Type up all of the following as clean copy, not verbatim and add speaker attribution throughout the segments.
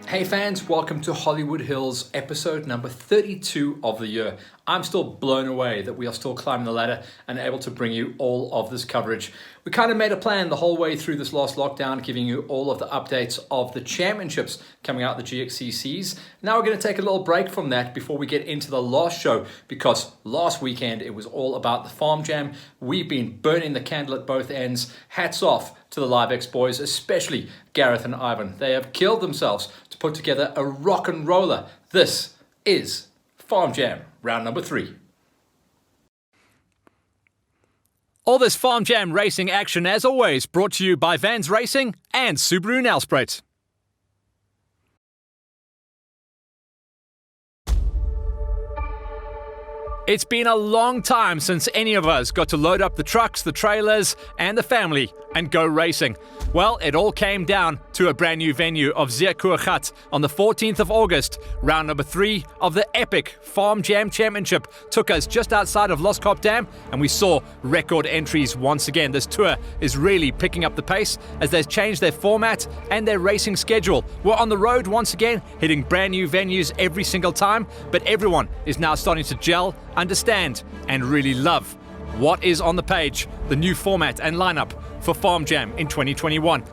Speaker 1: Hey fans, welcome to Hollywood Hills episode number 32 of the year. I'm still blown away that we are still climbing the ladder and able to bring you all of this coverage. We kind of made a plan the whole way through this last lockdown, giving you all of the updates of the championships coming out, the GXCCs. Now we're going to take a little break from that before we get into the last show, because last weekend it was all about the Farm Jam. We've been burning the candle at both ends. Hats off to the LiveX boys, especially Gareth and Ivan. They have killed themselves to put together a rock and roller. This is Farm Jam, round number 3.
Speaker 2: All this Farm Jam racing action, as always, brought to you by Vans Racing and Subaru Nelspruit. It's been a long time since any of us got to load up the trucks, the trailers, and the family and go racing. Well, it all came down to a brand new venue of Zeekoegat on the 14th of August. Round number 3 of the epic Farm Jam Championship took us just outside of Loskop Dam, and we saw record entries once again. This tour is really picking up the pace as they've changed their format and their racing schedule. We're on the road once again, hitting brand new venues every single time, but everyone is now starting to gel, understand, and really love what is on the page, the new format and lineup for Farm Jam in 2021.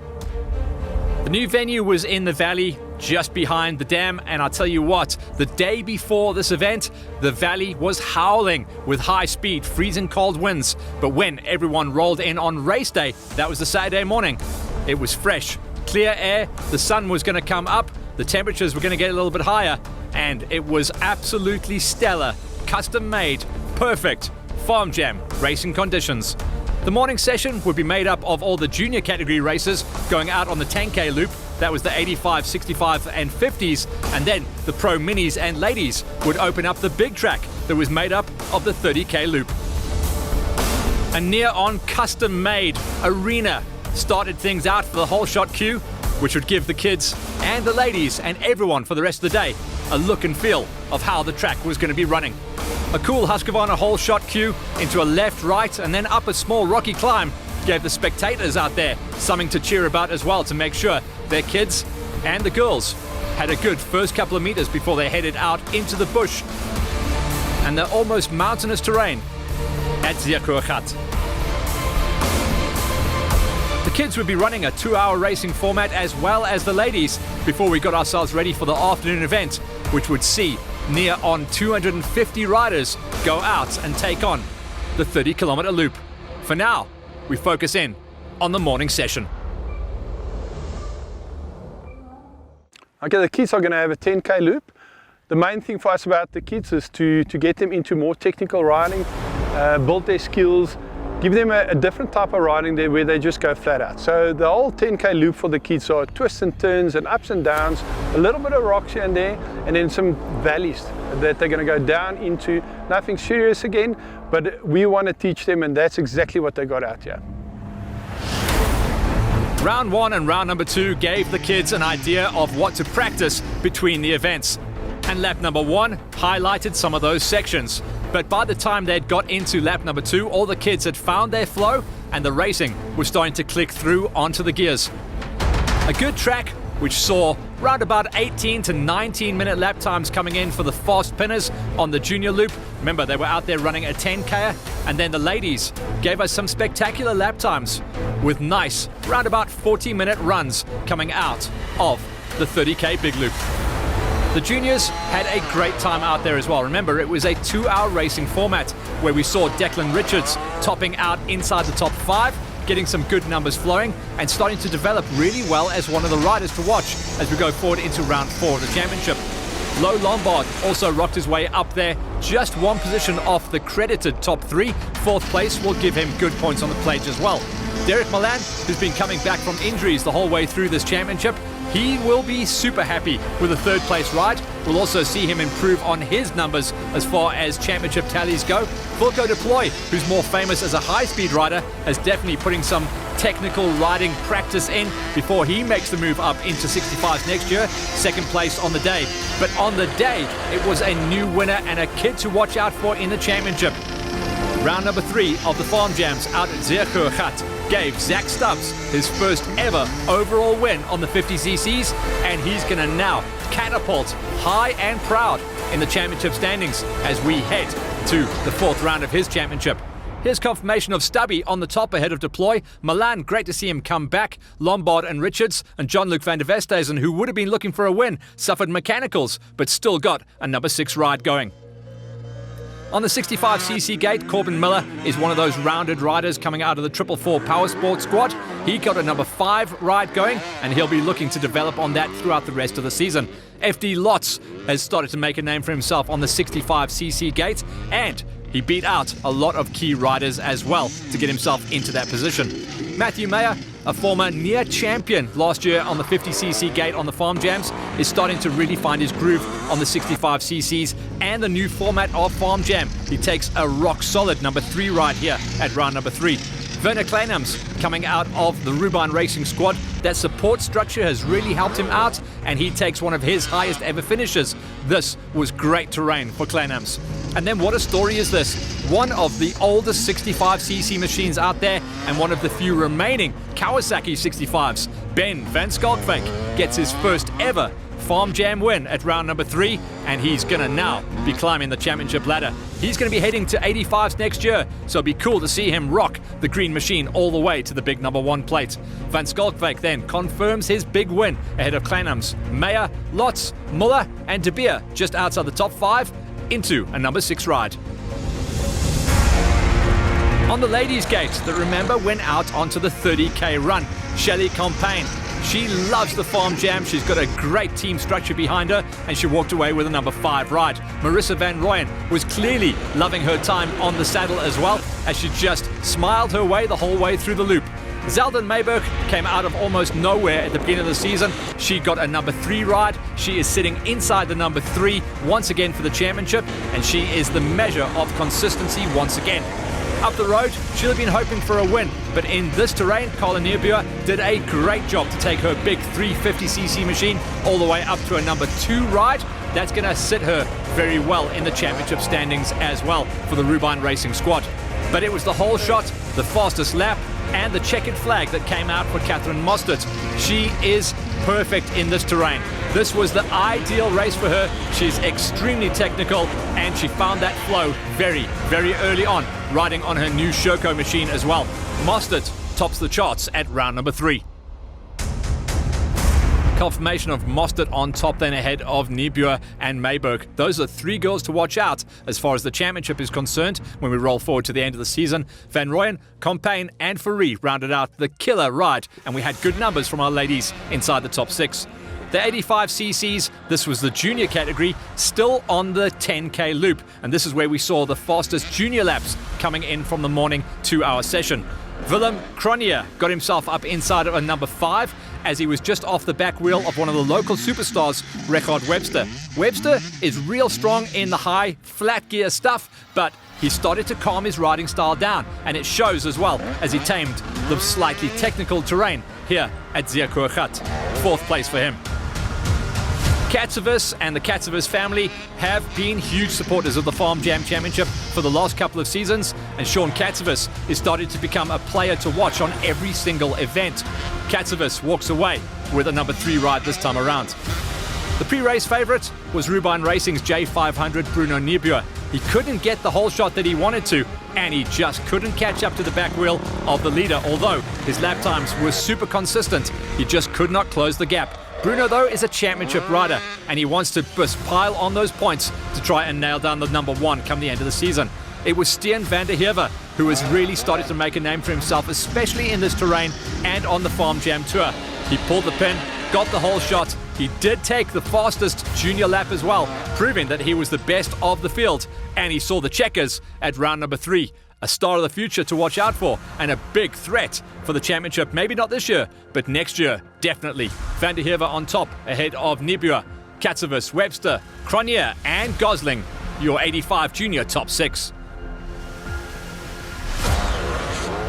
Speaker 2: The new venue was in the valley just behind the dam, and I'll tell you what, the day before this event, the valley was howling with high speed, freezing cold winds. But when everyone rolled in on race day, that was the Saturday morning, it was fresh, clear air, the sun was going to come up, the temperatures were going to get a little bit higher, and it was absolutely stellar, custom made, perfect Farm Jam racing conditions. The morning session would be made up of all the junior category races going out on the 10K loop. That was the 85, 65 and 50s. And then the pro minis and ladies would open up the big track that was made up of the 30K loop. A near-on custom-made arena started things out for the whole shot queue, which would give the kids and the ladies and everyone for the rest of the day a look and feel of how the track was going to be running. A cool Husqvarna whole shot queue into a left, right, and then up a small rocky climb gave the spectators out there something to cheer about as well, to make sure their kids and the girls had a good first couple of meters before they headed out into the bush and the almost mountainous terrain at Zeekoegat. The kids would be running a 2-hour racing format as well as the ladies before we got ourselves ready for the afternoon event, which would see near on 250 riders go out and take on the 30-kilometer loop. For now, we focus in on the morning session.
Speaker 3: Okay, the kids are going to have a 10K loop. The main thing for us about the kids is to get them into more technical riding, build their skills, give them a different type of riding there where they just go flat out. So the whole 10K loop for the kids are twists and turns and ups and downs, a little bit of rocks here and there, and then some valleys that they're going to go down into. Nothing serious again, but we want to teach them, and that's exactly what they got out here.
Speaker 2: Round 1 and round number 2 gave the kids an idea of what to practice between the events. And lap number 1 highlighted some of those sections. But by the time they'd got into lap number 2, all the kids had found their flow and the racing was starting to click through onto the gears. A good track which saw round about 18 to 19 minute lap times coming in for the fast pinners on the junior loop. Remember, they were out there running a 10K, and then the ladies gave us some spectacular lap times with nice round about 40-minute runs coming out of the 30K big loop. The juniors had a great time out there as well. Remember, it was a 2-hour racing format where we saw Declan Richards topping out inside the top 5, getting some good numbers flowing and starting to develop really well as one of the riders to watch as we go forward into round 4 of the championship. Lo Lombard also rocked his way up there, just one position off the credited top 3. 4th place will give him good points on the plate as well. Derek Milan, who's been coming back from injuries the whole way through this championship, he will be super happy with a 3rd place ride. We'll also see him improve on his numbers as far as championship tallies go. Fulco Deploy, who's more famous as a high-speed rider, is definitely putting some technical riding practice in before he makes the move up into 65s next year. 2nd place on the day. But on the day, it was a new winner and a kid to watch out for in the championship. Round number 3 of the Farm Jams out at Zeekoegat gave Zach Stubbs his first ever overall win on the 50cc's, and he's going to now catapult high and proud in the championship standings as we head to the 4th round of his championship. Here's confirmation of Stubby on the top ahead of Deploy. Milan, great to see him come back. Lombard and Richards and John-Luc van der Vesthuizen, who would have been looking for a win, suffered mechanicals, but still got a number 6 ride going. On the 65cc gate, Corbin Miller is one of those rounded riders coming out of the 444 Power Sport squad. He got a number 5 ride going, and he'll be looking to develop on that throughout the rest of the season. FD Lotz has started to make a name for himself on the 65cc gate, and he beat out a lot of key riders as well to get himself into that position. Matthew Mayer, a former near champion last year on the 50cc gate on the Farm Jams, is starting to really find his groove on the 65cc's and the new format of Farm Jam. He takes a rock solid number 3 ride here at round number 3. Werner Kleinams coming out of the Rubine Racing squad. That support structure has really helped him out, and he takes one of his highest ever finishes. This was great terrain for Kleinams. And then what a story is this? One of the oldest 65cc machines out there and one of the few remaining Kawasaki 65s, Ben van Schalkwyk, gets his first ever Farm Jam win at round number 3, and he's going to now be climbing the championship ladder. He's going to be heading to 85s next year, so it'll be cool to see him rock the green machine all the way to the big number 1 plate. Van Schalkwyk then confirms his big win ahead of Kleinams, Meyer, Lotz, Muller and De Beer just outside the top 5 into a number 6 ride. On the ladies' gate that, remember, went out onto the 30k run, Shelley Compain. She loves the Farm Jam. She's got a great team structure behind her, and she walked away with a number 5 ride. Marissa Van Rooyen was clearly loving her time on the saddle as well, as she just smiled her way the whole way through the loop. Zeldin Mayberg came out of almost nowhere at the beginning of the season. She got a number 3 ride. She is sitting inside the number 3 once again for the championship, and she is the measure of consistency once again. Up the road, she'll have been hoping for a win, but in this terrain, Carla Neerbuer did a great job to take her big 350cc machine all the way up to a number 2 ride. That's going to sit her very well in the championship standings as well for the Rubine Racing squad. But it was the whole shot, the fastest lap, and the checkered flag that came out for Catherine Mostert. She is perfect in this terrain. This was the ideal race for her. She's extremely technical, and she found that flow very, very early on, riding on her new Sherco machine as well. Mostert tops the charts at round number 3. Confirmation of Mostert on top then ahead of Neerbuer and Mayberg. Those are 3 girls to watch out as far as the championship is concerned when we roll forward to the end of the season. Van Rooyen, Compain and Fourie rounded out the killer ride, and we had good numbers from our ladies inside the top 6. The 85cc's, this was the junior category, still on the 10k loop, and this is where we saw the fastest junior laps coming in from the morning 2-hour session. Willem Cronier got himself up inside of a number 5 as he was just off the back wheel of one of the local superstars, Richard Webster. Webster is real strong in the high flat gear stuff, but he started to calm his riding style down, and it shows as well as he tamed the slightly technical terrain here at Zeekoegat. 4th place for him. Katsevis and the Katsevis family have been huge supporters of the Farm Jam Championship for the last couple of seasons, and Sean Katsevis is starting to become a player to watch on every single event. Katsevis walks away with a number 3 ride this time around. The pre-race favourite was Rubine Racing's J500 Bruno Neerbuer. He couldn't get the whole shot that he wanted to, and he just couldn't catch up to the back wheel of the leader. Although his lap times were super consistent, he just could not close the gap. Bruno, though, is a championship rider, and he wants to just pile on those points to try and nail down the number 1 come the end of the season. It was Stian van der Heerwe who has really started to make a name for himself, especially in this terrain and on the Farm Jam Tour. He pulled the pin, got the whole shot. He did take the fastest junior lap as well, proving that he was the best of the field, and he saw the checkers at round number 3. A star of the future to watch out for, and a big threat for the championship. Maybe not this year, but next year, definitely. Van der Heerwe on top, ahead of Neerbuer, Katsevis, Webster, Cronier, and Gosling. Your 85 junior top 6.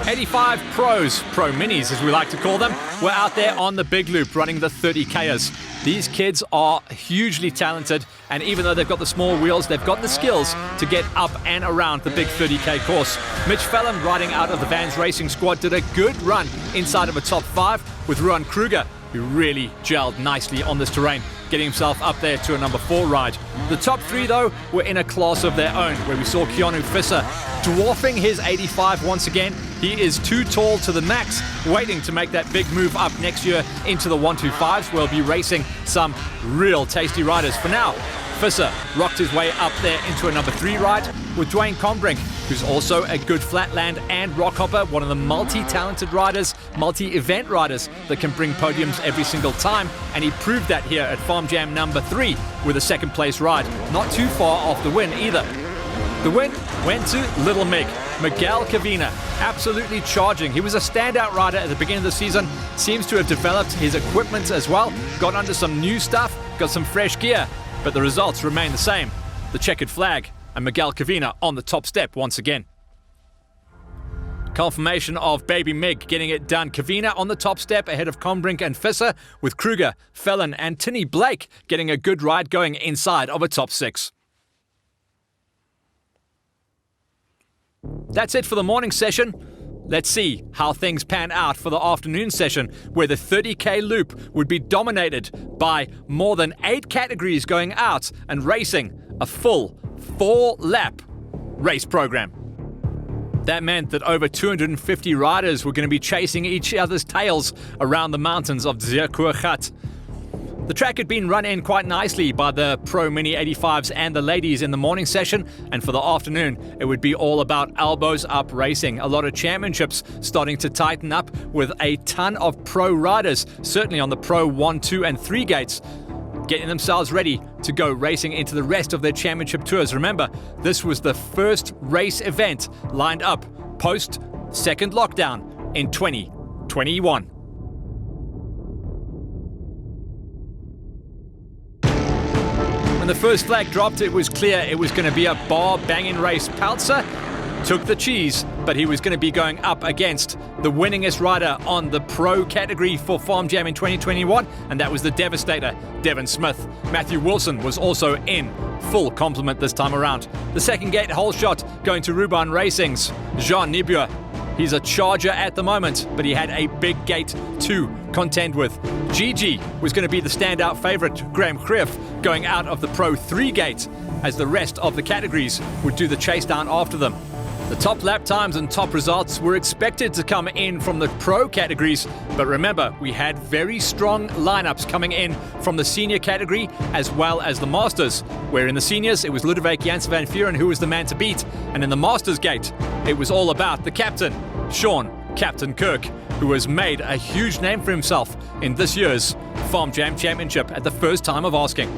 Speaker 2: 85 pros, pro minis as we like to call them, were out there on the big loop running the 30Kers. These kids are hugely talented, and even though they've got the small wheels, they've got the skills to get up and around the big 30k course. Mitch Fallon, riding out of the Vans Racing squad, did a good run inside of a top 5 with Ruan Kruger, who really gelled nicely on this terrain, getting himself up there to a number 4 ride. The top 3, though, were in a class of their own, where we saw Keanu Visser dwarfing his 85 once again. He is too tall to the max, waiting to make that big move up next year into the 125s. We'll be racing some real tasty riders. For now, Visser rocked his way up there into a number 3 ride with Dwayne Combrink, who's also a good flatland and rock hopper, one of the multi-talented riders, multi-event riders that can bring podiums every single time, and he proved that here at Farm Jam number 3 with a 2nd place ride. Not too far off the win either. The win went to Little Mig, Miguel Cavina, absolutely charging. He was a standout rider at the beginning of the season, seems to have developed his equipment as well, got under some new stuff, got some fresh gear, but the results remain the same. The checkered flag and Miguel Cavina on the top step once again. Confirmation of Baby Mig getting it done. Cavina on the top step ahead of Combrink and Visser, with Kruger, Fallon and Tinny Blake getting a good ride going inside of a top 6. That's it for the morning session. Let's see how things pan out for the afternoon session, where the 30k loop would be dominated by more than 8 categories going out and racing a full 4-lap race program. That meant that over 250 riders were going to be chasing each other's tails around the mountains of Zeekoegat. The track had been run in quite nicely by the Pro Mini 85s and the ladies in the morning session, and for the afternoon it would be all about elbows up racing. A lot of championships starting to tighten up, with a ton of pro riders, certainly on the Pro 1, 2 and 3 gates, getting themselves ready to go racing into the rest of their championship tours. Remember, this was the first race event lined up post second lockdown in 2021. When the first flag dropped, it was clear it was going to be a bar-banging race. Paltzer took the cheese, but he was going to be going up against the winningest rider on the pro category for Farm Jam in 2021, and that was the Devastator, Devon Smith. Matthew Wilson was also in full complement this time around. The second gate hole shot going to Ruban Racing's Jean Nibua. He's a charger at the moment, but he had a big gate to contend with. Gigi was going to be the standout favourite, Graham Krief, going out of the Pro 3 gate, as the rest of the categories would do the chase down after them. The top lap times and top results were expected to come in from the pro categories, but remember, we had very strong lineups coming in from the senior category as well as the masters, where in the seniors it was Ludovic Janssen van Vuren who was the man to beat, and in the masters gate it was all about the captain, Sean Captain Kirk, who has made a huge name for himself in this year's Farm Jam Championship at the first time of asking.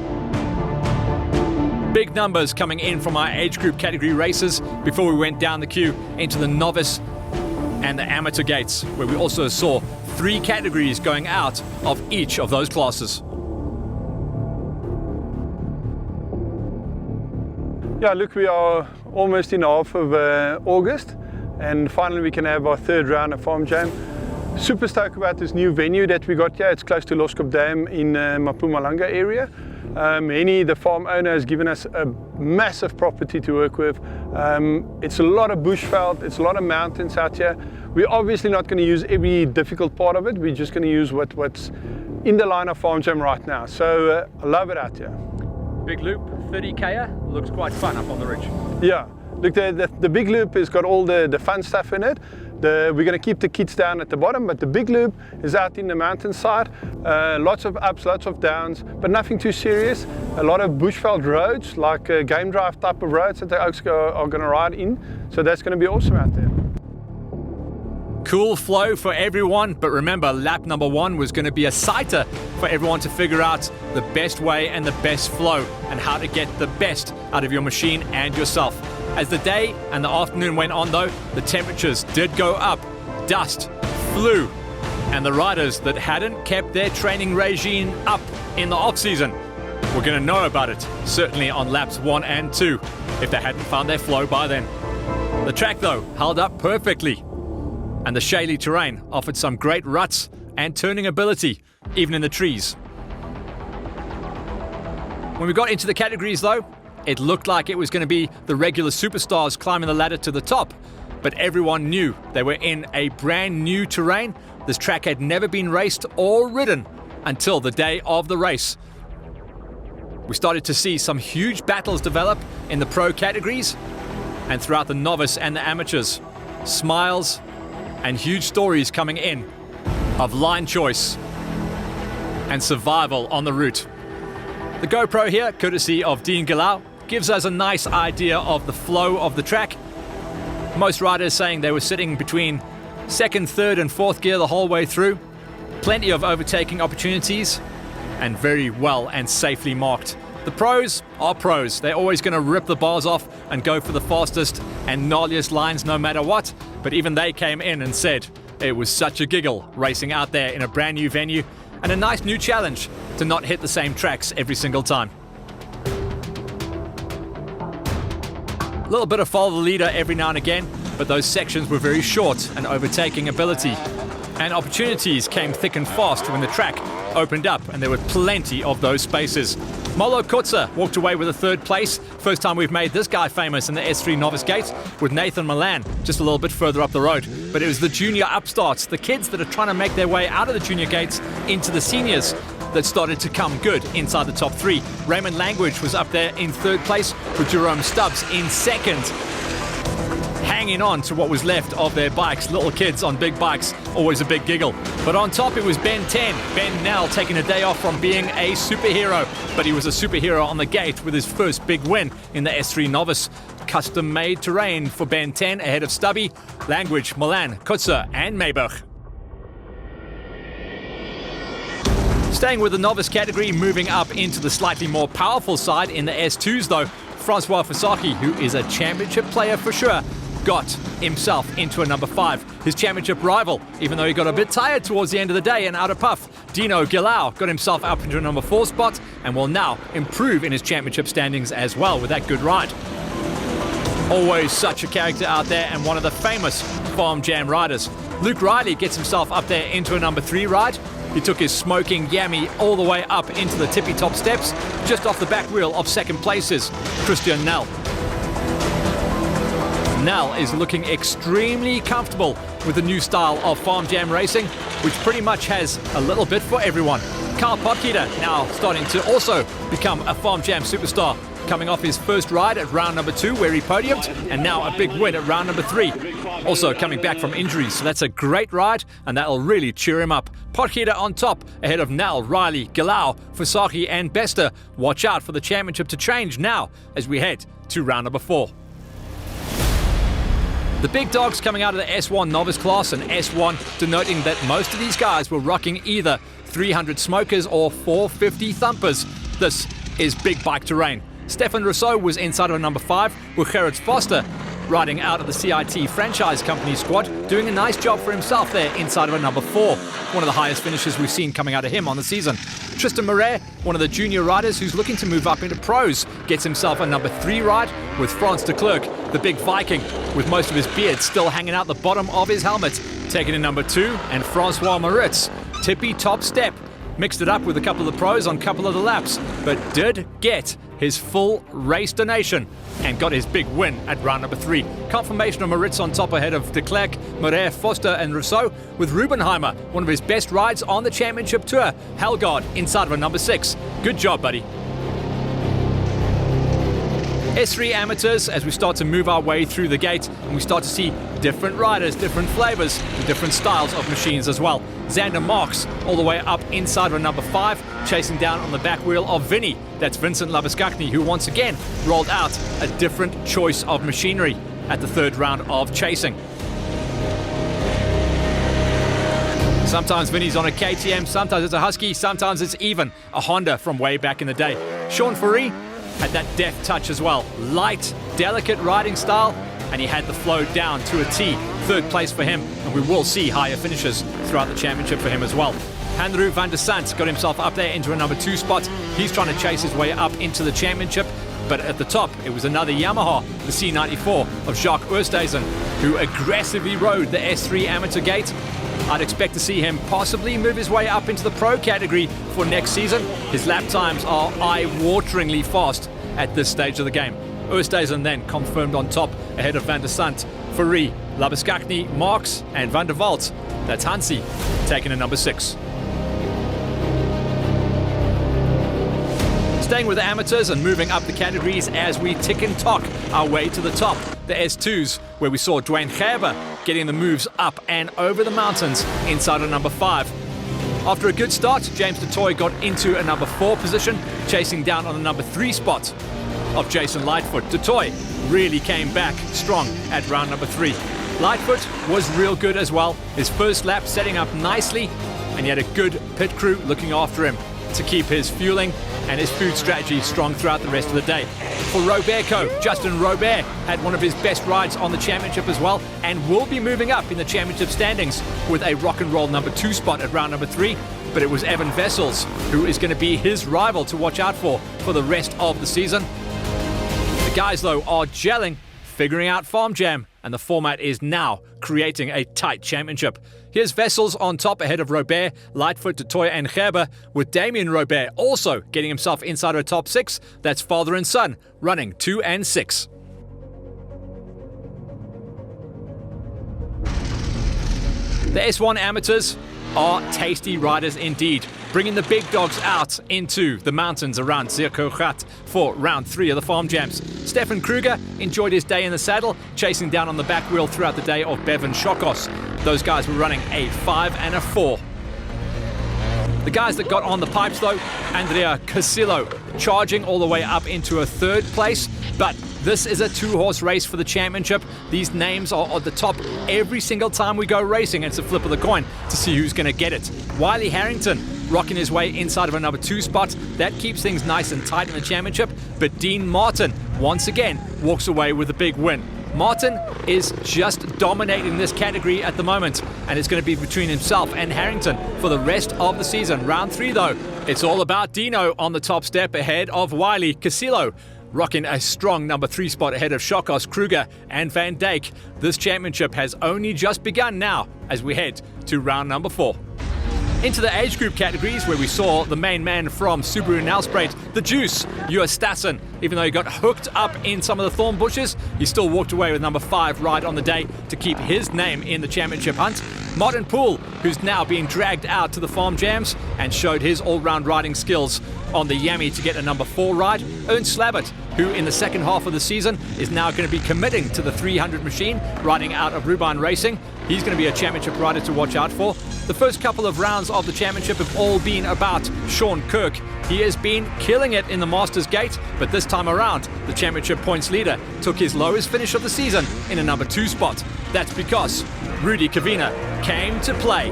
Speaker 2: Big numbers coming in from our age group category races before we went down the queue into the novice and the amateur gates, where we also saw 3 categories going out of each of those classes.
Speaker 3: Yeah, look, we are almost in half of August, and finally we can have our 3rd round of Farm Jam. Super stoked about this new venue that we got here. It's close to Loskop Dam in Mpumalanga area. Henny, the farm owner, has given us a massive property to work with. It's a lot of bushveld, it's a lot of mountains out here. We're obviously not going to use every difficult part of it. We're just going to use what's in the line of Farm Jam right now. So I love it out here.
Speaker 2: Big loop, 30k, looks quite fun up on the ridge.
Speaker 3: Yeah, look, the big loop has got all the fun stuff in it. We're going to keep the kids down at the bottom, but the big loop is out in the mountainside. Lots of ups, lots of downs, but nothing too serious. A lot of bushveld roads, like game drive type of roads that the Oaks are going to ride in. So that's going to be awesome out there.
Speaker 2: Cool flow for everyone, but remember, lap number 1 was going to be a sighter for everyone to figure out the best way and the best flow and how to get the best out of your machine and yourself. As the day and the afternoon went on though, the temperatures did go up, dust flew, and the riders that hadn't kept their training regime up in the off-season were going to know about it, certainly on laps 1 and 2, if they hadn't found their flow by then. The track though held up perfectly, and the shaly terrain offered some great ruts and turning ability, even in the trees. When we got into the categories though, it looked like it was going to be the regular superstars climbing the ladder to the top. But everyone knew they were in a brand new terrain. This track had never been raced or ridden until the day of the race. We started to see some huge battles develop in the pro categories and throughout the novice and the amateurs. Smiles and huge stories coming in of line choice and survival on the route. The GoPro here, courtesy of Dean Galau, gives us a nice idea of the flow of the track. Most riders saying they were sitting between second, third and fourth gear the whole way through. Plenty of overtaking opportunities and very well and safely marked. The pros are pros. They're always going to rip the bars off and go for the fastest and gnarliest lines no matter what. But even they came in and said it was such a giggle racing out there in a brand new venue and a nice new challenge to not hit the same tracks every single time. A little bit of follow the leader every now and again, but those sections were very short and overtaking ability. And opportunities came thick and fast when the track opened up, and there were plenty of those spaces. Molo Kutsa walked away with a third place. First time we've made this guy famous in the S3 Novice Gate, with Nathan Milan just a little bit further up the road. But it was the junior upstarts, the kids that are trying to make their way out of the junior gates into the seniors, that started to come good inside the top three. Raymond Language was up there in third place, with Jerome Stubbs in second, hanging on to what was left of their bikes. Little kids on big bikes, always a big giggle. But on top it was Ben 10, Ben Nell, taking a day off from being a superhero, but he was a superhero on the gate with his first big win in the S3 Novice. Custom-made terrain for Ben 10 ahead of Stubby, Language, Milan, Kutsa and Maybuch. Staying with the novice category, moving up into the slightly more powerful side in the S2s though, Francois Fasaki, who is a championship player for sure, got himself into a number 5. His championship rival, even though he got a bit tired towards the end of the day and out of puff, Dino Gilau got himself up into a number 4 spot and will now improve in his championship standings as well with that good ride. Always such a character out there and one of the famous Farm Jam riders. Luke Riley gets himself up there into a number 3 ride. He took his smoking Yami all the way up into the tippy top steps, just off the back wheel of second places, Christian Nell. Nell is looking extremely comfortable with the new style of Farm Jam racing, which pretty much has a little bit for everyone. Carl Potgieter now starting to also become a Farm Jam superstar, coming off his first ride at round number 2 where he podiumed, and now a big win at round number 3. Also coming back from injuries, so that's a great ride and that'll really cheer him up. Potgieter on top ahead of Nell, Riley, Galau, Fasaki and Bester. Watch out for the championship to change now as we head to round number 4. The big dogs coming out of the S1 novice class, and S1 denoting that most of these guys were rocking either 300 smokers or 450 thumpers. This is big bike terrain. Stefan Rousseau was inside of a number 5 with Gerrit Foster riding out of the CIT franchise company squad, doing a nice job for himself there inside of a number 4. One of the highest finishes we've seen coming out of him on the season. Tristan Moret, one of the junior riders who's looking to move up into pros, gets himself a number 3 ride with Frans de Klerk, the big Viking, with most of his beard still hanging out the bottom of his helmet, taking in number 2, and Francois Moritz, tippy top step. Mixed it up with a couple of the pros on a couple of the laps, but did get his full race donation and got his big win at round number 3. Confirmation of Moritz on top ahead of de Klerk, Moret, Foster and Rousseau, with Rubenheimer, one of his best rides on the championship tour, Helgaard inside of a number 6. Good job, buddy. S3 amateurs, as we start to move our way through the gate and we start to see different riders, different flavors, and different styles of machines as well. Xander Marks all the way up inside of a number 5, chasing down on the back wheel of Vinny. That's Vincent Labuskakny, who once again rolled out a different choice of machinery at the 3rd round of chasing. Sometimes Vinny's on a KTM, sometimes it's a Husky, sometimes it's even a Honda from way back in the day. Sean Fourie had that deft touch as well. Light, delicate riding style, and he had the flow down to a T. 3rd place for him, and we will see higher finishes throughout the championship for him as well. Hanru van der Sant got himself up there into a number 2 spot. He's trying to chase his way up into the championship, but at the top it was another Yamaha, the C94 of Jacques Oosthuizen, who aggressively rode the S3 amateur gate I'd expect to see him possibly move his way up into the pro category for next season. His lap times are eye-wateringly fast at this stage of the game. Oosthuizen then confirmed on top ahead of Van der Sant, Fourie, Labuschagne, Marks and Van der Walt. That's Hansi taking a number 6. Staying with the amateurs and moving up the categories as we tick and tock our way to the top. The S2s, where we saw Dwayne Gerber getting the moves up and over the mountains inside of number 5. After a good start, James du Toit got into a number 4 position, chasing down on the number 3 spot of Jason Lightfoot. Du Toit really came back strong at round number 3. Lightfoot was real good as well. His first lap setting up nicely, and he had a good pit crew looking after him to keep his fueling and his food strategy strong throughout the rest of the day. For Roberto, Justin Robert had one of his best rides on the championship as well, and will be moving up in the championship standings with a rock and roll number 2 spot at round number 3. But it was Evan Wessels who is going to be his rival to watch out for the rest of the season. The guys, though, are gelling, figuring out Farm Jam, and the format is now creating a tight championship. Here's Wessels on top ahead of Robert, Lightfoot, du Toit and Gerber, with Damien Robert also getting himself inside our top 6. That's father and son, running 2 and 6. The S1 amateurs are tasty riders indeed, bringing the big dogs out into the mountains around Zeekoegat for round 3 of the Farm Jams. Stefan Kruger enjoyed his day in the saddle, chasing down on the back wheel throughout the day of Bevan Shokos. Those guys were running a 5 and a 4. The guys that got on the pipes, though, Andrea Casillo charging all the way up into a 3rd place, but this is a 2-horse race for the championship. These names are at the top every single time we go racing. It's a flip of the coin to see who's going to get it. Wiley Harrington rocking his way inside of a number 2 spot. That keeps things nice and tight in the championship. But Dean Martin, once again, walks away with a big win. Martin is just dominating this category at the moment, and it's going to be between himself and Harrington for the rest of the season. Round 3, though, it's all about Dino on the top step ahead of Wiley Casillo, rocking a strong number 3 spot ahead of Shokos, Kruger and Van Dijk. This championship has only just begun now as we head to round number 4. Into the age group categories, where we saw the main man from Subaru Nelspruit, the Juice, Stassen. Even though he got hooked up in some of the thorn bushes, he still walked away with number 5 ride on the day to keep his name in the championship hunt. Martin Poole, who's now being dragged out to the Farm Jams and showed his all-round riding skills on the Yami to get a number 4 ride. Ernst Slabbert, who in the second half of the season is now going to be committing to the 300 machine, riding out of Rubine Racing. He's going to be a championship rider to watch out for. The first couple of rounds of the championship have all been about Sean Kirk. He has been killing it in the Masters Gate, but this time around, the championship points leader took his lowest finish of the season in a number 2 spot. That's because Rudy Kavina came to play.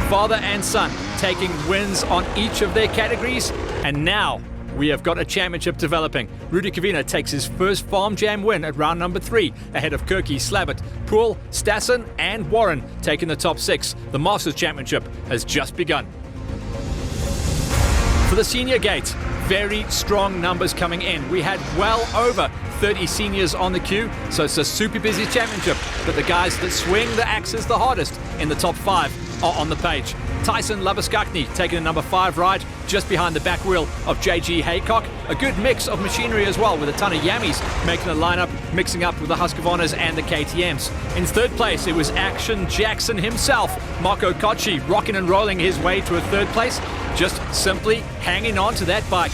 Speaker 2: Father and son taking wins on each of their categories, and now we have got a championship developing. Rudy Kavina takes his first Farm Jam win at round number 3, ahead of Kirky, Slabbert, Poole, Stassen and Warren taking the top 6. The Masters Championship has just begun. For the senior gate, very strong numbers coming in. We had well over 30 seniors on the queue, so it's a super busy championship, but the guys that swing the axes the hardest in the top 5 are on the page. Tyson Labuschagne taking a number 5 ride just behind the back wheel of JG Haycock. A good mix of machinery as well, with a ton of Yammies making the lineup, mixing up with the Husqvarnas and the KTMs. In 3rd place, it was Action Jackson himself, Marco Cocci, rocking and rolling his way to a 3rd place, just simply hanging on to that bike.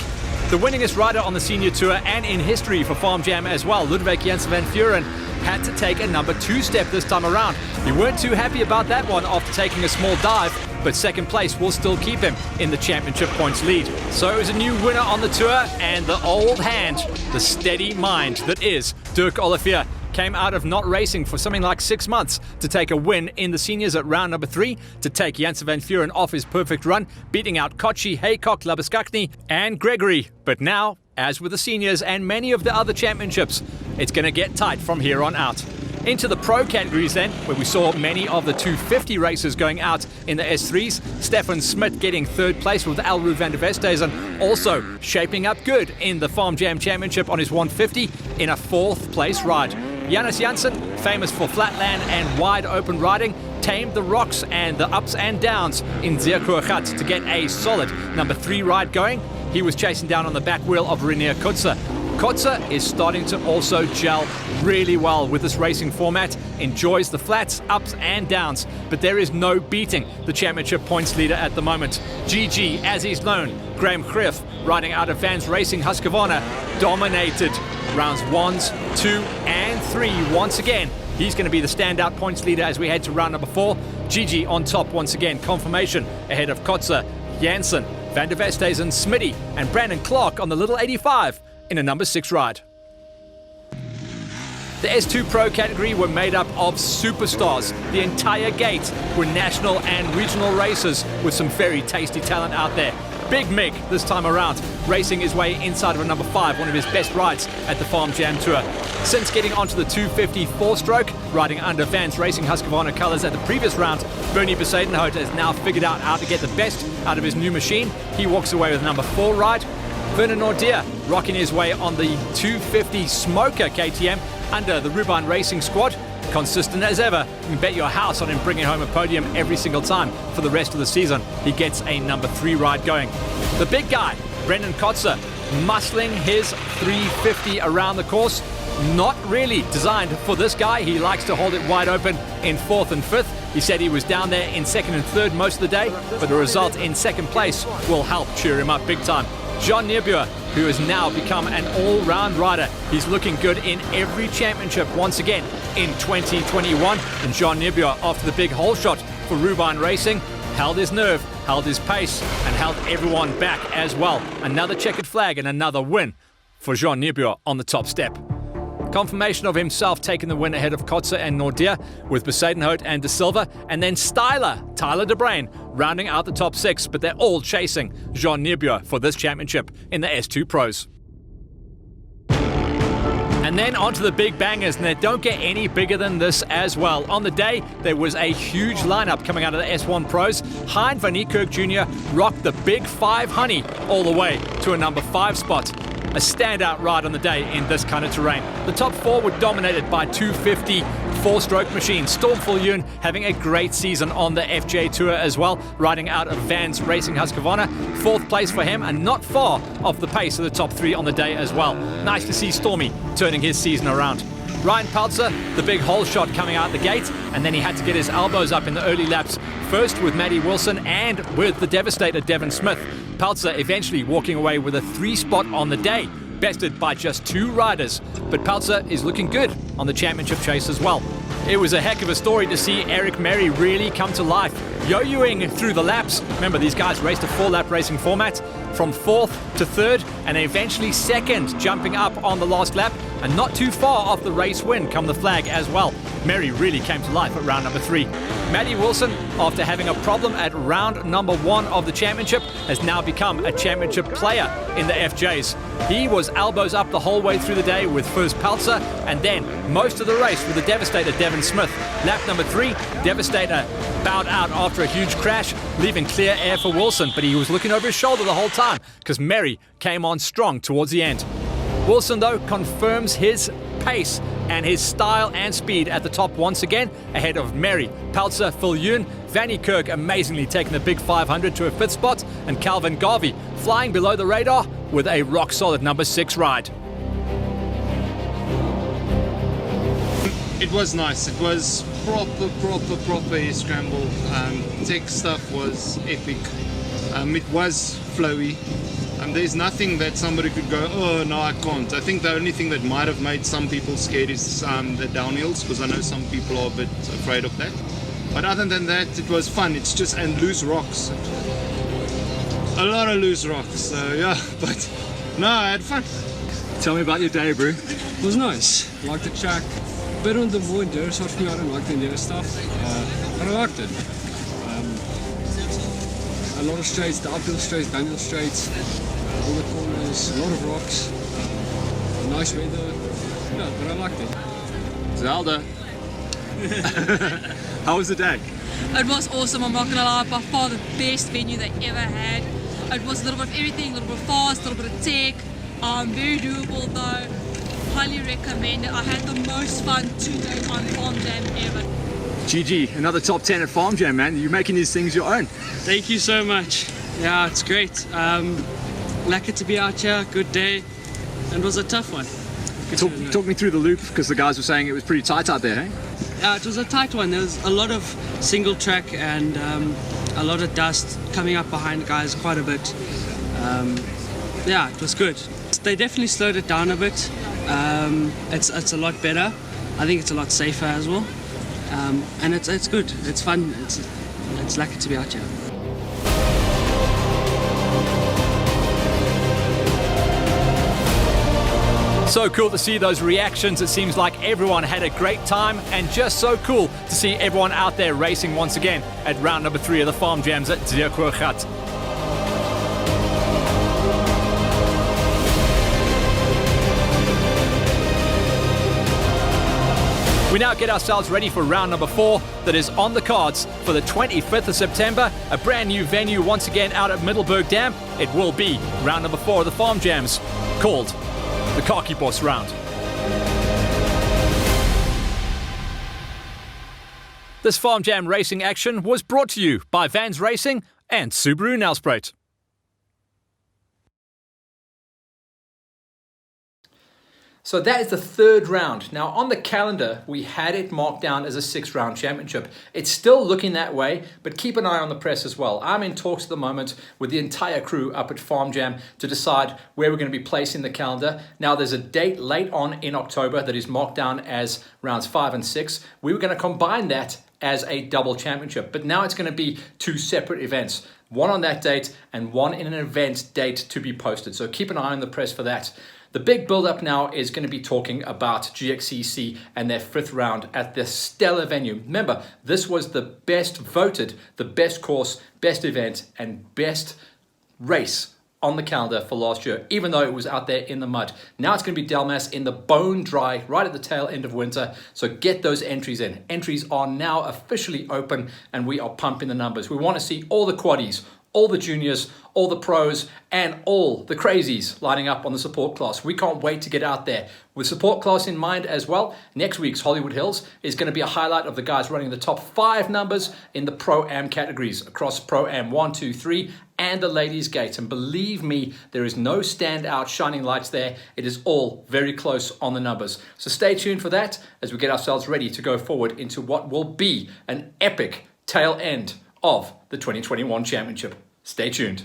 Speaker 2: The winningest rider on the senior tour and in history for Farm Jam as well, Ludwig Jansen van Vuren, had to take a number 2 step this time around. He weren't too happy about that one after taking a small dive, but 2nd place will still keep him in the championship points lead. So it was a new winner on the tour, and the old hand, the steady mind that is Dirk Olivier, came out of not racing for something like 6 months to take a win in the seniors at round number 3, to take Jansen van Vuren off his perfect run, beating out Cocci, Haycock, Labuschagne and Gregory. But now, as with the seniors and many of the other championships, it's going to get tight from here on out. Into the pro categories then, where we saw many of the 250 racers going out in the S3s. Stefan Smit getting 3rd place, with Elrud van der Westhuizen also shaping up good in the Farm Jam Championship on his 150 in a 4th place ride. Janus Janssen, famous for flatland and wide open riding, tamed the rocks and the ups and downs in Zeekoegat to get a solid number 3 ride going. He was chasing down on the back wheel of Reinier Kutzer. Kutzer is starting to also gel really well with this racing format, enjoys the flats, ups and downs, but there is no beating the championship points leader at the moment. GG, as he's known, Graham Griff, riding out of Vans Racing Husqvarna, dominated rounds 1, 2 and 3 once again. He's going to be the standout points leader as we head to round number 4. GG on top once again, confirmation ahead of Kotze, Janssen, Van der Vesthuizen, Smitty and Brandon Clark on the little 85 in a number 6 ride. The S2 Pro category were made up of superstars. The entire gate were national and regional racers with some very tasty talent out there. Big Mig this time around, racing his way inside of a number 5, one of his best rides at the Farm Jam Tour. Since getting onto the 250 4-stroke, riding under Vans Racing Husqvarna colours at the previous round, Bernie Besadenhout has now figured out how to get the best out of his new machine. He walks away with a number 4 ride. Werner Nordier rocking his way on the 250 Smoker KTM under the Rubine Racing squad. Consistent as ever, you can bet your house on him bringing home a podium every single time for the rest of the season. He gets a number 3 ride going. The big guy, Brendan Kotze, muscling his 350 around the course. Not really designed for this guy. He likes to hold it wide open in 4th and 5th. He said he was down there in 2nd and 3rd most of the day, but the result in 2nd place will help cheer him up big time. John Neerbuer, who has now become an all-round rider. He's looking good in every championship once again in 2021. And John Neerbuer, after the big hole shot for Rubine Racing, held his nerve, held his pace, and held everyone back as well. Another checkered flag and another win for John Neerbuer on the top step. Confirmation of himself taking the win ahead of Kotze and Nordier, with Besadenhout and De Silva, and then Tyler De Bruin, rounding out the top 6, but they're all chasing Jean Neerbuer for this championship in the S2 Pros. And then onto the big bangers, and they don't get any bigger than this as well. On the day, there was a huge lineup coming out of the S1 Pros. Hein van Niekerk Jr. rocked the big 5 honey all the way to a number 5 spot. A standout ride on the day in this kind of terrain. The top 4 were dominated by 250 4-stroke machines. Stormful Yoon having a great season on the FJ Tour as well, riding out of Vans Racing Husqvarna. 4th place for him and not far off the pace of the top 3 on the day as well. Nice to see Stormy turning his season around. Ryan Peltzer, the big hole shot coming out the gate, and then he had to get his elbows up in the early laps, first with Matty Wilson and with the devastator Devin Smith. Peltzer eventually walking away with a 3 spot on the day, bested by just 2 riders. But Peltzer is looking good on the championship chase as well. It was a heck of a story to see Eric Merry really come to life, yo-yoing through the laps. Remember, these guys raced a 4-lap racing format, from 4th to 3rd, and eventually 2nd, jumping up on the last lap, and not too far off the race win come the flag as well. Merry really came to life at round number 3. Matty Wilson, after having a problem at round number 1 of the championship, has now become a championship player in the FJs. He was elbows up the whole way through the day with first Peltzer, and then most of the race with the devastator Devin Smith. Lap number 3, Devastator bowed out after a huge crash, leaving clear air for Wilson, but he was looking over his shoulder the whole time because Merry came on strong towards the end. Wilson, though, confirms his pace and his style and speed at the top once again, ahead of Merry, Peltzer, Phil Yoon, Van Niekerk amazingly taking the big 500 to a 5th spot, and Calvin Garvey flying below the radar with a rock-solid number 6 ride.
Speaker 4: It was nice. It was proper scramble. Tech stuff was epic. It was flowy. There's nothing that somebody could go, oh no, I can't. I think the only thing that might have made some people scared is the downhills, because I know some people are a bit afraid of that. But other than that, it was fun. It's just, and loose rocks. A lot of loose rocks. So yeah, but no, I had fun.
Speaker 5: Tell me about your day, bro. It was nice. Liked the track. Bit on the more enduro side for me. I don't like the enduro stuff, but I liked it. A lot of straights, the uphill straights, downhill straights, all the corners, a lot of rocks, nice weather. Yeah, but I liked it.
Speaker 2: Zelda. How was the day?
Speaker 6: It was awesome, I'm not gonna lie, by far the best venue they ever had. It was a little bit of everything, a little bit of fast, a little bit of tech, very doable though. Highly recommend it. I had the most fun 2 days on Farm Jam ever.
Speaker 2: GG, another top 10 at Farm Jam, man. You're making these things your own.
Speaker 7: Thank you so much. Yeah, it's great. Lucky to be out here. Good day. And it was a tough one.
Speaker 2: Talk me through the loop, because the guys were saying it was pretty tight out there, hey?
Speaker 7: Yeah, it was a tight one. There was a lot of single track and a lot of dust coming up behind guys quite a bit. Yeah, it was good. They definitely slowed it down a bit. It's a lot better. I think it's a lot safer as well. And it's good. It's fun. It's lucky to be out here.
Speaker 2: So cool to see those reactions. It seems like everyone had a great time, and just so cool to see everyone out there racing once again at round number 3 of the Farm Jams at Zeekoegat. We now get ourselves ready for round number 4 that is on the cards for the 25th of September. A brand new venue once again out at Middelburg Dam. It will be round number 4 of the Farm Jams, called the Khaki Boss Round. This Farm Jam racing action was brought to you by Vans Racing and Subaru Nelspruit.
Speaker 1: So that is the 3rd round. Now on the calendar, we had it marked down as a 6-round championship. It's still looking that way, but keep an eye on the press as well. I'm in talks at the moment with the entire crew up at Farm Jam to decide where we're going to be placing the calendar. Now there's a date late on in October that is marked down as rounds 5 and 6. We were going to combine that as a double championship, but now it's going to be 2 separate events. One on that date and one in an event date to be posted. So keep an eye on the press for that. The big build-up now is going to be talking about GXCC and their 5th round at this stellar venue. Remember, this was the best voted, the best course, best event, and best race on the calendar for last year, even though it was out there in the mud. Now it's going to be Delmas in the bone dry, right at the tail end of winter. So get those entries in. Entries are now officially open, and we are pumping the numbers. We want to see all the quaddies, all the juniors, all the pros, and all the crazies lining up on the support class. We can't wait to get out there. With support class in mind as well, next week's Hollywood Hills is going to be a highlight of the guys running the top 5 numbers in the Pro-Am categories across Pro-Am 1, 2, 3, and the Ladies Gate. And believe me, there is no standout shining lights there. It is all very close on the numbers. So stay tuned for that as we get ourselves ready to go forward into what will be an epic tail end of the 2021 championship. Stay tuned.